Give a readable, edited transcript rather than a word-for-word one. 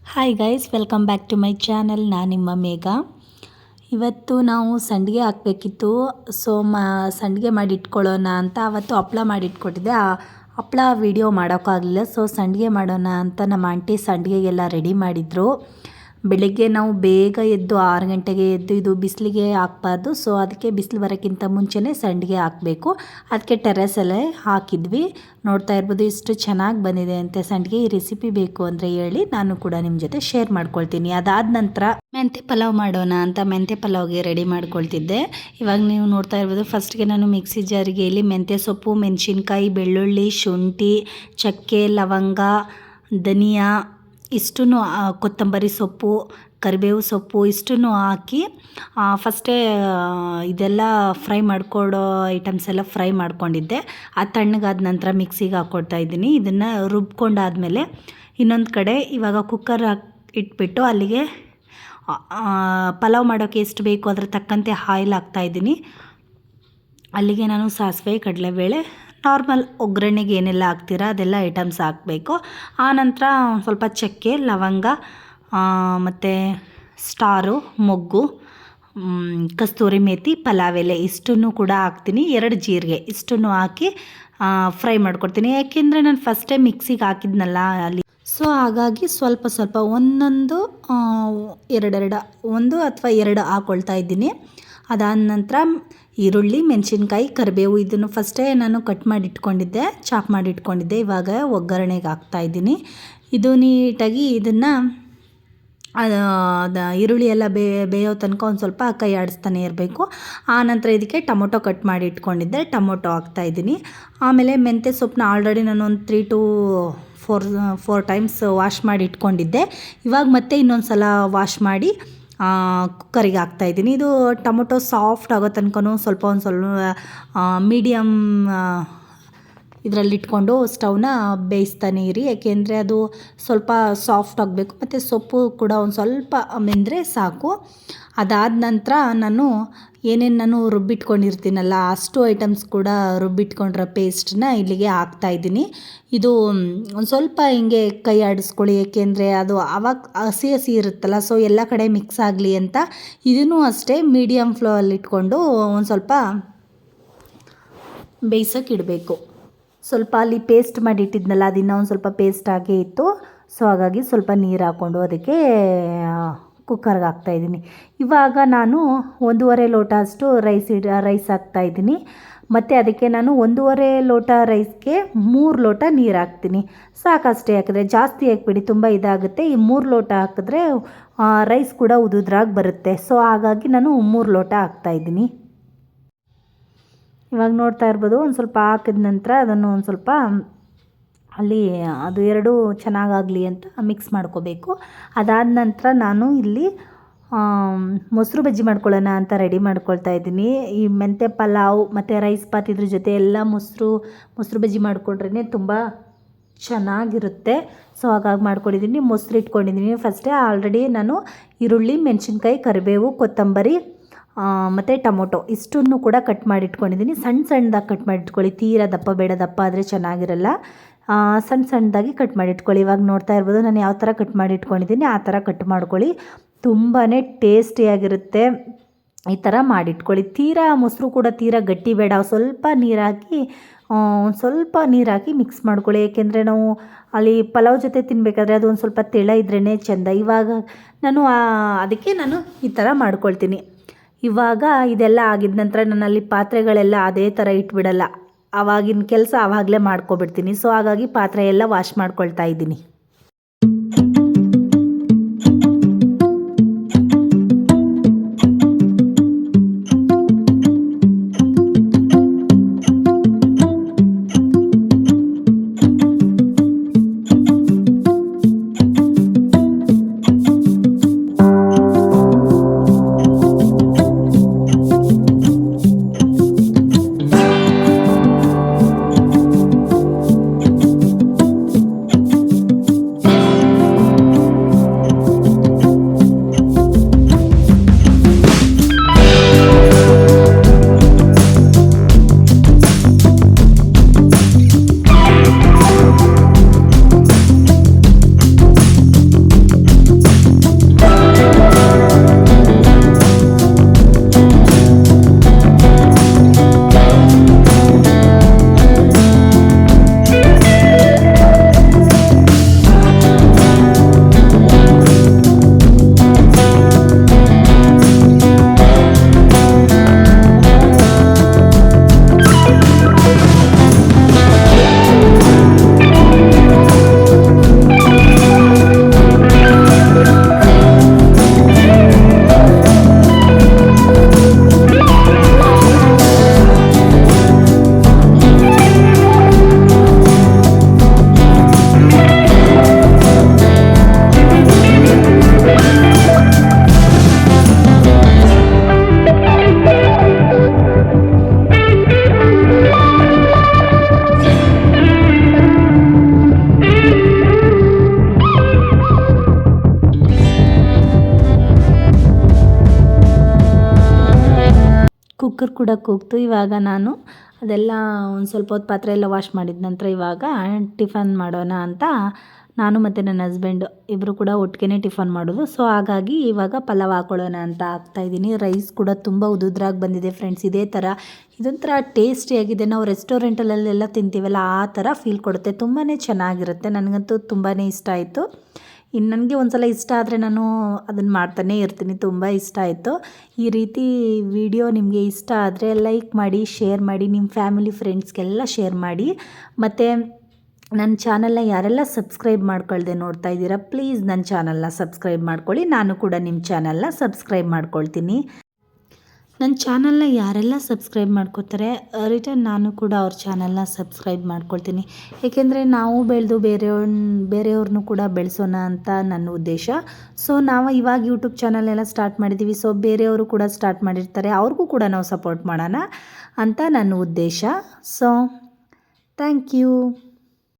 Hi guys, welcome back to my channel. ನಾನು ನಿಮ್ಮ ಮೇಘ. ಇವತ್ತು ನಾವು ಸಂಡಿಗೆ ಹಾಕಬೇಕಿತ್ತು. ಸಂಡಿಗೆ ಮಾಡಿ ಇಟ್ಕೊಳ್ಳೋಣ ಅಂತ ಅವತ್ತು ಹಪ್ಪಳ ಮಾಡಿ ಇಟ್ಕೊಟ್ಟಿದ್ದೆ. ಆ ಹಪ್ಪಳ ವೀಡಿಯೋ ಮಾಡೋಕ್ಕಾಗಲಿಲ್ಲ. ಸಂಡಿಗೆ ಮಾಡೋಣ ಅಂತ ನಮ್ಮ ಆಂಟಿ ಸಂಡಿಗೆಗೆಲ್ಲ ರೆಡಿ ಮಾಡಿದರು. ಬೆಳಿಗ್ಗೆ ನಾವು ಬೇಗ ಎದ್ದು 6 ಗಂಟೆಗೆ ಎದ್ದು, ಇದು ಬಿಸಿಲಿಗೆ ಹಾಕಬಾರ್ದು. ಅದಕ್ಕೆ ಬಿಸಿಲು ಬರೋಕ್ಕಿಂತ ಮುಂಚೆನೇ ಸಂಡಿಗೆ ಹಾಕಬೇಕು. ಅದಕ್ಕೆ ಟೆರೆಸಲ್ಲೇ ಹಾಕಿದ್ವಿ. ನೋಡ್ತಾ ಇರ್ಬೋದು ಎಷ್ಟು ಚೆನ್ನಾಗಿ ಬಂದಿದೆ ಅಂತ ಸಂಡಿಗೆ. ಈ ರೆಸಿಪಿ ಬೇಕು ಅಂದರೆ ಹೇಳಿ, ನಾನು ಕೂಡ ನಿಮ್ಮ ಜೊತೆ ಶೇರ್ ಮಾಡ್ಕೊಳ್ತೀನಿ. ಅದಾದ ನಂತರ ಮೆಂತ್ಯ ಪಲಾವ್ ಮಾಡೋಣ ಅಂತ ಮೆಂತ್ಯ ಪಲಾವ್ಗೆ ರೆಡಿ ಮಾಡ್ಕೊಳ್ತಿದ್ದೆ. ಇವಾಗ ನೀವು ನೋಡ್ತಾ ಇರ್ಬೋದು, ಫಸ್ಟ್ಗೆ ನಾನು ಮಿಕ್ಸಿ ಜಾರಿಗೆ ಇಲ್ಲಿ ಮೆಂತ್ಯ ಸೊಪ್ಪು, ಮೆಣಸಿನ್ಕಾಯಿ, ಬೆಳ್ಳುಳ್ಳಿ, ಶುಂಠಿ, ಚಕ್ಕೆ, ಲವಂಗ, ಧನಿಯಾ, ಇಷ್ಟನ್ನು, ಕೊತ್ತಂಬರಿ ಸೊಪ್ಪು, ಕರಿಬೇವು ಸೊಪ್ಪು ಇಷ್ಟನ್ನು ಹಾಕಿ ಫಸ್ಟೇ ಇದೆಲ್ಲ ಫ್ರೈ ಮಾಡ್ಕೊಡೋ ಐಟಮ್ಸ್ ಎಲ್ಲ ಫ್ರೈ ಮಾಡ್ಕೊಂಡಿದ್ದೆ. ಅದು ತಣ್ಣಗಾದ ನಂತರ ಮಿಕ್ಸಿಗೆ ಹಾಕ್ಕೊಡ್ತಾ ಇದ್ದೀನಿ. ಇದನ್ನು ರುಬ್ಕೊಂಡಾದಮೇಲೆ ಇನ್ನೊಂದು ಕಡೆ ಇವಾಗ ಕುಕ್ಕರ್ ಇಟ್ಬಿಟ್ಟು ಅಲ್ಲಿಗೆ ಪಲಾವ್ ಮಾಡೋಕ್ಕೆ ಎಷ್ಟು ಬೇಕು ಅದ್ರ ತಕ್ಕಂತೆ ಆಯಿಲ್ ಹಾಕ್ತಾಯಿದ್ದೀನಿ. ಅಲ್ಲಿಗೆ ನಾನು ಸಾಸಿವೆ, ಕಡಲೆಬೇಳೆ, ನಾರ್ಮಲ್ ಒಗ್ಗರಣೆಗೆ ಏನೆಲ್ಲ ಹಾಕ್ತೀರಾ ಅದೆಲ್ಲ ಐಟಮ್ಸ್ ಹಾಕಬೇಕು. ಆನಂತರ ಸ್ವಲ್ಪ ಚಕ್ಕೆ, ಲವಂಗ, ಮತ್ತು ಸ್ಟಾರು, ಮೊಗ್ಗು, ಕಸ್ತೂರಿ ಮೇಥಿ, ಪಲಾವ್ ಎಲೆ ಇಷ್ಟನ್ನು ಕೂಡ ಹಾಕ್ತೀನಿ. 2 ಜೀರಿಗೆ ಇಷ್ಟನ್ನು ಹಾಕಿ ಫ್ರೈ ಮಾಡ್ಕೊಡ್ತೀನಿ. ಯಾಕೆಂದರೆ ನಾನು ಫಸ್ಟೇ ಮಿಕ್ಸಿಗೆ ಹಾಕಿದ್ನಲ್ಲ ಅಲ್ಲಿ, ಹಾಗಾಗಿ ಸ್ವಲ್ಪ ಸ್ವಲ್ಪ ಒಂದೊಂದು 1 ಅಥವಾ 2 ಹಾಕ್ಕೊಳ್ತಾ ಇದ್ದೀನಿ. ಅದಾದ ನಂತರ ಈರುಳ್ಳಿ, ಮೆಣಸಿನ್ಕಾಯಿ, ಕರಿಬೇವು ಇದನ್ನು ಫಸ್ಟೇ ನಾನು ಕಟ್ ಮಾಡಿ ಇಟ್ಕೊಂಡಿದ್ದೆ, ಚಾಪ್ ಮಾಡಿ ಇಟ್ಕೊಂಡಿದ್ದೆ. ಇವಾಗ ಒಗ್ಗರಣೆಗೆ ಹಾಕ್ತಾಯಿದ್ದೀನಿ. ಇದು ನೀಟಾಗಿ ಇದನ್ನು ಈರುಳ್ಳಿ ಎಲ್ಲ ಬೇಯೋ ತನಕ ಒಂದು ಸ್ವಲ್ಪ ಕೈ ಆಡಿಸ್ತಾನೆ ಇರಬೇಕು. ಆನಂತರ ಇದಕ್ಕೆ ಟೊಮೊಟೊ ಕಟ್ ಮಾಡಿ ಇಟ್ಕೊಂಡಿದ್ದೆ, ಟೊಮೊಟೊ ಹಾಕ್ತಾಯಿದ್ದೀನಿ. ಆಮೇಲೆ ಮೆಂತ್ಯ ಸೊಪ್ಪನ್ನ ಆಲ್ರೆಡಿ ನಾನು ಒಂದು 3 to 4 ಟೈಮ್ಸ್ ವಾಶ್ ಮಾಡಿ ಇಟ್ಕೊಂಡಿದ್ದೆ. ಇವಾಗ ಮತ್ತೆ ಇನ್ನೊಂದು ಸಲ ವಾಶ್ ಮಾಡಿ ಕುಕ್ಕರಿಗೆ ಹಾಕ್ತಾಯಿದ್ದೀನಿ. ಇದು ಟೊಮೊಟೊ ಸಾಫ್ಟ್ ಆಗೋ ತನಕ ಸ್ವಲ್ಪ ಮೀಡಿಯಮ್ ಇದರಲ್ಲಿಟ್ಕೊಂಡು ಸ್ಟವ್ನ ಬೇಯಿಸ್ತಾನೆ ಇರಿ. ಏಕೆಂದರೆ ಅದು ಸ್ವಲ್ಪ ಸಾಫ್ಟ್ ಆಗಬೇಕು ಮತ್ತು ಸೊಪ್ಪು ಕೂಡ ಒಂದು ಸ್ವಲ್ಪ ಬೆಂದರೆ ಸಾಕು. ಅದಾದ ನಂತರ ನಾನು ರುಬ್ಬಿಟ್ಕೊಂಡಿರ್ತೀನಲ್ಲ ಅಷ್ಟು ಐಟಮ್ಸ್ ಕೂಡ ರುಬ್ಬಿಟ್ಕೊಂಡಿರೋ ಪೇಸ್ಟನ್ನ ಇಲ್ಲಿಗೆ ಹಾಕ್ತಾಯಿದ್ದೀನಿ. ಇದು ಒಂದು ಸ್ವಲ್ಪ ಹಿಂಗೆ ಕೈ ಆಡಿಸ್ಕೊಳ್ಳಿ, ಏಕೆಂದರೆ ಅದು ಆವಾಗ ಹಸಿ ಹಸಿ ಇರುತ್ತಲ್ಲ, ಎಲ್ಲ ಕಡೆ ಮಿಕ್ಸ್ ಆಗಲಿ ಅಂತ. ಇದನ್ನು ಅಷ್ಟೇ ಮೀಡಿಯಮ್ ಫ್ಲೇವಲ್ಲಿ ಇಟ್ಕೊಂಡು ಒಂದು ಸ್ವಲ್ಪ ಬೇಯಿಸೋಕೆ ಇಡಬೇಕು. ಸ್ವಲ್ಪ ಅಲ್ಲಿ ಪೇಸ್ಟ್ ಮಾಡಿ ಇಟ್ಟಿದ್ನಲ್ಲ ಅದಿನ್ನೂ ಒಂದು ಸ್ವಲ್ಪ ಪೇಸ್ಟ್ ಆಗೇ ಇತ್ತು. ಹಾಗಾಗಿ ಸ್ವಲ್ಪ ನೀರು ಹಾಕ್ಕೊಂಡು ಅದಕ್ಕೆ ಕುಕ್ಕರ್ಗೆ ಹಾಕ್ತಾಯಿದ್ದೀನಿ. ಇವಾಗ ನಾನು 1.5 ಲೋಟ ಅಷ್ಟು ರೈಸ್ ಹಾಕ್ತಾಯಿದ್ದೀನಿ. ಮತ್ತು ಅದಕ್ಕೆ ನಾನು 1.5 ಲೋಟ ರೈಸ್ಗೆ 3 ಲೋಟ ನೀರು ಹಾಕ್ತೀನಿ. ಸಾಕಷ್ಟೇ ಹಾಕಿದ್ರೆ, ಜಾಸ್ತಿ ಹಾಕ್ಬಿಡಿ, ತುಂಬ ಇದಾಗುತ್ತೆ. ಈ 3 ಲೋಟ ಹಾಕಿದ್ರೆ ರೈಸ್ ಕೂಡ ಉದುದ್ರಾಗಿ ಬರುತ್ತೆ. ಹಾಗಾಗಿ ನಾನು 3 ಲೋಟ ಹಾಕ್ತಾಯಿದ್ದೀನಿ. ಇವಾಗ ನೋಡ್ತಾ ಇರ್ಬೋದು, ಒಂದು ಸ್ವಲ್ಪ ಹಾಕಿದ ನಂತರ ಅದನ್ನು ಒಂದು ಸ್ವಲ್ಪ ಅಲ್ಲಿ ಅದು 2 ಚೆನ್ನಾಗಾಗಲಿ ಅಂತ ಮಿಕ್ಸ್ ಮಾಡ್ಕೋಬೇಕು. ಅದಾದ ನಂತರ ನಾನು ಇಲ್ಲಿ ಮೊಸರು ಬಜ್ಜಿ ಮಾಡ್ಕೊಳ್ಳೋಣ ಅಂತ ರೆಡಿ ಮಾಡ್ಕೊಳ್ತಾ ಇದ್ದೀನಿ. ಈ ಮೆಂತ್ಯ ಪಲಾವ್ ಮತ್ತು ರೈಸ್ ಬಾತ್ ಇದ್ರ ಜೊತೆ ಎಲ್ಲ ಮೊಸರು ಬಜ್ಜಿ ಮಾಡಿಕೊಂಡ್ರೆ ತುಂಬ ಚೆನ್ನಾಗಿರುತ್ತೆ. ಹಾಗಾಗಿ ಮಾಡ್ಕೊಂಡಿದ್ದೀನಿ. ಮೊಸರು ಇಟ್ಕೊಂಡಿದ್ದೀನಿ. ಫಸ್ಟೇ ಆಲ್ರೆಡಿ ನಾನು ಈರುಳ್ಳಿ, ಮೆಣಸಿನ್ಕಾಯಿ, ಕರಿಬೇವು, ಕೊತ್ತಂಬರಿ ಮತ್ತು ಟೊಮೊಟೊ ಇಷ್ಟನ್ನು ಕೂಡ ಕಟ್ ಮಾಡಿ ಇಟ್ಕೊಂಡಿದ್ದೀನಿ. ಸಣ್ಣದಾಗಿ ಕಟ್ ಮಾಡಿ ಇಟ್ಕೊಳ್ಳಿ, ತೀರಾ ದಪ್ಪ ಬೇಡ, ದಪ್ಪ ಆದರೆ ಚೆನ್ನಾಗಿರಲ್ಲ. ಸಣ್ಣದಾಗಿ ಕಟ್ ಮಾಡಿ ಇಟ್ಕೊಳ್ಳಿ. ಇವಾಗ ನೋಡ್ತಾ ಇರ್ಬೋದು ನಾನು ಯಾವ ಥರ ಕಟ್ ಮಾಡಿ ಇಟ್ಕೊಂಡಿದ್ದೀನಿ ಆ ಥರ ಕಟ್ ಮಾಡ್ಕೊಳ್ಳಿ. ತುಂಬಾ ಟೇಸ್ಟಿಯಾಗಿರುತ್ತೆ. ಈ ಥರ ಮಾಡಿಟ್ಕೊಳ್ಳಿ. ಮೊಸರು ಕೂಡ ತೀರಾ ಗಟ್ಟಿ ಬೇಡ, ಸ್ವಲ್ಪ ನೀರು ಹಾಕಿ ಮಿಕ್ಸ್ ಮಾಡ್ಕೊಳ್ಳಿ. ಏಕೆಂದರೆ ನಾವು ಅಲ್ಲಿ ಪಲಾವ್ ಜೊತೆ ತಿನ್ನಬೇಕಾದ್ರೆ ಅದು ಒಂದು ಸ್ವಲ್ಪ ತೆಳ ಇದ್ರೇ ಚೆಂದ. ಇವಾಗ ನಾನು ಅದಕ್ಕೆ ಈ ಥರ ಮಾಡ್ಕೊಳ್ತೀನಿ. ಇವಾಗ ಇದೆಲ್ಲ ಆಗಿದ ನಂತರ ನನ್ನಲ್ಲಿ ಪಾತ್ರೆಗಳೆಲ್ಲ ಅದೇ ಥರ ಇಟ್ಬಿಡಲ್ಲ, ಆವಾಗಿನ ಕೆಲಸ ಆವಾಗಲೇ ಮಾಡ್ಕೊಬಿಡ್ತೀನಿ. ಹಾಗಾಗಿ ಪಾತ್ರೆ ಎಲ್ಲ ವಾಶ್ ಮಾಡ್ಕೊಳ್ತಾ ಇದ್ದೀನಿ. ಕುಕ್ಕರ್ ಕೂಡ ಕೂಗ್ತು. ಇವಾಗ ನಾನು ಅದೆಲ್ಲ ಒಂದು ಸ್ವಲ್ಪ ಹೊತ್ತು ಪಾತ್ರೆ ಎಲ್ಲ ವಾಶ್ ಮಾಡಿದ ನಂತರ ಇವಾಗ ಟಿಫನ್ ಮಾಡೋಣ ಅಂತ ನಾನು ಮತ್ತು ನನ್ನ ಹಸ್ಬೆಂಡು ಇಬ್ಬರು ಕೂಡ ಒಟ್ಟಿಗೆ ಟಿಫನ್ ಮಾಡೋದು. ಸೊ ಹಾಗಾಗಿ ಇವಾಗ ಪಲಾವ್ ಹಾಕೊಳ್ಳೋಣ ಅಂತ ಹಾಕ್ತಾಯಿದ್ದೀನಿ. ರೈಸ್ ಕೂಡ ತುಂಬ ಉದುದ್ರಾಗಿ ಬಂದಿದೆ ಫ್ರೆಂಡ್ಸ್. ಇದೇ ಥರ ಇದೊಂಥರ ಟೇಸ್ಟಿಯಾಗಿದೆ. ನಾವು ರೆಸ್ಟೋರೆಂಟಲ್ಲೆಲ್ಲ ತಿಂತೀವಲ್ಲ ಆ ಥರ ಫೀಲ್ ಕೊಡುತ್ತೆ. ತುಂಬಾ ಚೆನ್ನಾಗಿರುತ್ತೆ. ನನಗಂತೂ ತುಂಬಾ ಇಷ್ಟ ಆಯಿತು. ಇನ್ನು ನನಗೆ ಒಂದು ಸಲ ಇಷ್ಟ ಆದರೆ ನಾನು ಅದನ್ನು ಮಾಡ್ತಾನೇ ಇರ್ತೀನಿ. ತುಂಬ ಇಷ್ಟ ಆಯಿತು. ಈ ರೀತಿ ವಿಡಿಯೋ ನಿಮಗೆ ಇಷ್ಟ ಆದರೆ ಲೈಕ್ ಮಾಡಿ, ಶೇರ್ ಮಾಡಿ, ನಿಮ್ಮ ಫ್ಯಾಮಿಲಿ ಫ್ರೆಂಡ್ಸ್ಗೆಲ್ಲ ಶೇರ್ ಮಾಡಿ. ಮತ್ತು ನನ್ನ ಚಾನಲ್ನ ಯಾರೆಲ್ಲ ಸಬ್ಸ್ಕ್ರೈಬ್ ಮಾಡ್ಕೊಳ್ದೆ ನೋಡ್ತಾ ಇದ್ದೀರಾ, ಪ್ಲೀಸ್ ನನ್ನ ಚಾನಲ್ನ ಸಬ್ಸ್ಕ್ರೈಬ್ ಮಾಡ್ಕೊಳ್ಳಿ. ನಾನು ಕೂಡ ನಿಮ್ಮ ಚಾನಲ್ನ ಸಬ್ಸ್ಕ್ರೈಬ್ ಮಾಡ್ಕೊಳ್ತೀನಿ. ನನ್ನ ಚಾನಲ್ನ ಯಾರೆಲ್ಲ ಸಬ್ಸ್ಕ್ರೈಬ್ ಮಾಡ್ಕೋತಾರೆ ರಿಟರ್ನ್ ನಾನು ಕೂಡ ಅವ್ರ ಚಾನಲ್ನ ಸಬ್ಸ್ಕ್ರೈಬ್ ಮಾಡ್ಕೊಳ್ತೀನಿ. ಏಕೆಂದರೆ ನಾವು ಬೆಳೆದು ಬೇರೆಯವ್ರನ್ನೂ ಕೂಡ ಬೆಳೆಸೋಣ ಅಂತ ನನ್ನ ಉದ್ದೇಶ. ಸೊ ನಾವು ಇವಾಗ ಯೂಟ್ಯೂಬ್ ಚಾನಲ್ ಎಲ್ಲ ಸ್ಟಾರ್ಟ್ ಮಾಡಿದ್ದೀವಿ. ಸೊ ಬೇರೆಯವರು ಕೂಡ ಸ್ಟಾರ್ಟ್ ಮಾಡಿರ್ತಾರೆ, ಅವ್ರಿಗೂ ಕೂಡ ನಾವು ಸಪೋರ್ಟ್ ಮಾಡೋಣ ಅಂತ ನನ್ನ ಉದ್ದೇಶ. So thank you.